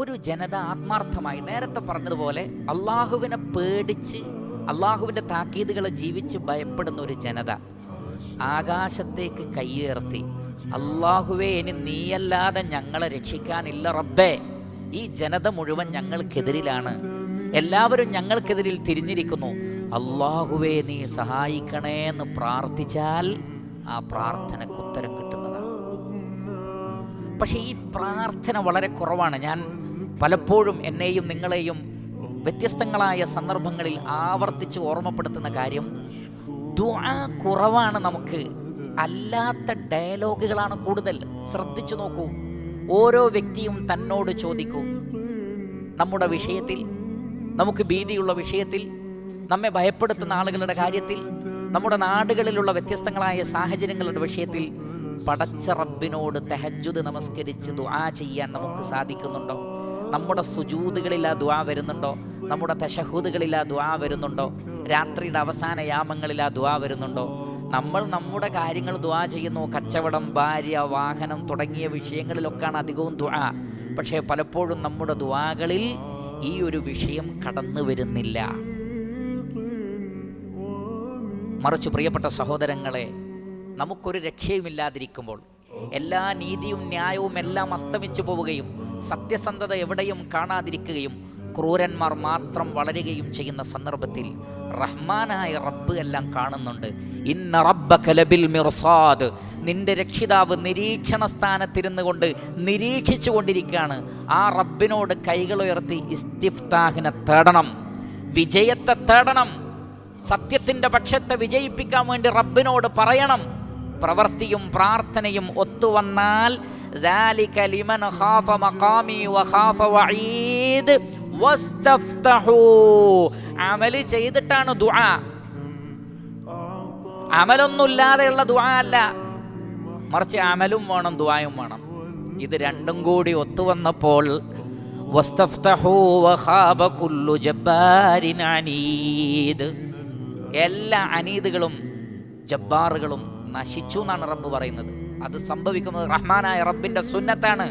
ഒരു ജനത ആത്മാർത്ഥമായി നേരത്തെ പറഞ്ഞതുപോലെ അള്ളാഹുവിനെ പേടിച്ച് അള്ളാഹുവിൻ്റെ താക്കീതുകളെ ജീവിച്ച് ഭയപ്പെടുന്ന ഒരു ജനത ആകാശത്തേക്ക് കൈയുയർത്തി, അള്ളാഹുവേ ഇനി നീയല്ലാതെ ഞങ്ങളെ രക്ഷിക്കാനില്ല റബ്ബേ, ഈ ജനത മുഴുവൻ ഞങ്ങൾക്കെതിരിലാണ്, എല്ലാവരും ഞങ്ങൾക്കെതിരിൽ തിരിഞ്ഞിരിക്കുന്നു, അള്ളാഹുവേ നീ സഹായിക്കണേ എന്ന് പ്രാർത്ഥിച്ചാൽ ആ പ്രാർത്ഥനയ്ക്ക് ഉത്തരം കിട്ടുന്നതാണ്. പക്ഷെ ഈ പ്രാർത്ഥന വളരെ കുറവാണ്. ഞാൻ പലപ്പോഴും എന്നെയും നിങ്ങളെയും വ്യത്യസ്തങ്ങളായ സന്ദർഭങ്ങളിൽ ആവർത്തിച്ച് ഓർമ്മപ്പെടുത്തുന്ന കാര്യം, ദുആ കുറവാണ് നമുക്ക്, അല്ലാത്ത ഡയലോഗുകളാണ് കൂടുതൽ. ശ്രദ്ധിച്ചു നോക്കൂ. ഓരോ വ്യക്തിയും തന്നോട് ചോദിക്കൂ, നമ്മുടെ വിഷയത്തിൽ, നമുക്ക് ഭീതിയുള്ള വിഷയത്തിൽ, നമ്മെ ഭയപ്പെടുത്തുന്ന ആളുകളുടെ കാര്യത്തിൽ, നമ്മുടെ നാടുകളിലുള്ള വ്യത്യസ്തങ്ങളായ സാഹചര്യങ്ങളുടെ വിഷയത്തിൽ പടച്ച റബ്ബിനോട് തഹജ്ജുദ് നമസ്കരിച്ച് ദുആ ചെയ്യാൻ നമുക്ക് സാധിക്കുന്നുണ്ടോ? നമ്മുടെ സുജൂദുകളിൽ ആ ദുആ വരുന്നുണ്ടോ? നമ്മുടെ തശഹുദുകളിൽ ആ ദുആ വരുന്നുണ്ടോ? രാത്രിയുടെ അവസാന യാമങ്ങളിൽ ആ ദുആ വരുന്നുണ്ടോ? നമ്മൾ നമ്മുടെ കാര്യങ്ങൾ ദുആ ചെയ്യുന്നു. കച്ചവടം, ഭാര്യ, വാഹനം തുടങ്ങിയ വിഷയങ്ങളിലൊക്കെയാണ് അധികവും ദുആ. പക്ഷേ പലപ്പോഴും നമ്മുടെ ദുആകളിൽ ഈ ഒരു വിഷയം കടന്നു വരുന്നില്ല. മറിച്ച് പ്രിയപ്പെട്ട സഹോദരങ്ങളെ, നമുക്കൊരു രക്ഷയുമില്ലാതിരിക്കുമ്പോൾ, എല്ലാ നീതിയും ന്യായവും എല്ലാം അസ്തമിച്ചു പോവുകയും സത്യസന്ധത എവിടെയും കാണാതിരിക്കുകയും ക്രൂരന്മാർ മാത്രം വളരുകയും ചെയ്യുന്ന സന്ദർഭത്തിൽ റഹ്മാനായ റബ്ബ് എല്ലാം കാണുന്നുണ്ട്. ഇന്ന റബ്ബക ലബിൽ മിർസാദ്, നിന്റെ രക്ഷിതാവ് നിരീക്ഷണ സ്ഥാനത്തിരുന്നു കൊണ്ട് നിരീക്ഷിച്ചു കൊണ്ടിരിക്കുകയാണ്. ആ റബ്ബിനോട് കൈകളുയർത്തി ഇസ്തിഫ്താഹിനെ തേടണം, വിജയത്തെ തേടണം. സത്യത്തിൻ്റെ പക്ഷത്തെ വിജയിപ്പിക്കാൻ വേണ്ടി റബ്ബിനോട് പറയണം. പ്രവൃത്തിയും പ്രാർത്ഥനയും ഒത്തുവന്നാൽ ذَلِكَ لِمَنْ خَافَ مَقَامِي وَخَافَ وَعِيدِ وَاسْتَفْتَحُوا. അമല് ചെയ്തിട്ടാണ് ദുആ, അമലൊന്നുമില്ലാതെയുള്ള ദുആ അല്ല, മറിച്ച് അമലും വേണം ദുആയും വേണം. ഇത് രണ്ടും കൂടി ഒത്തുവന്നപ്പോൾ വസ്തഫ്തഹൂ വഖാബ കുല്ലു ജബ്ബാരിൻ അനീദ്, എല്ലാ അനീദുകളും ജബ്ബാറുകളും നശിച്ചു എന്നാണ് റബ്ബ് പറയുന്നത്. അത് സംഭവിക്കുന്നത് റഹ്മാനായ റബ്ബിന്റെ സുന്നത്താണ്.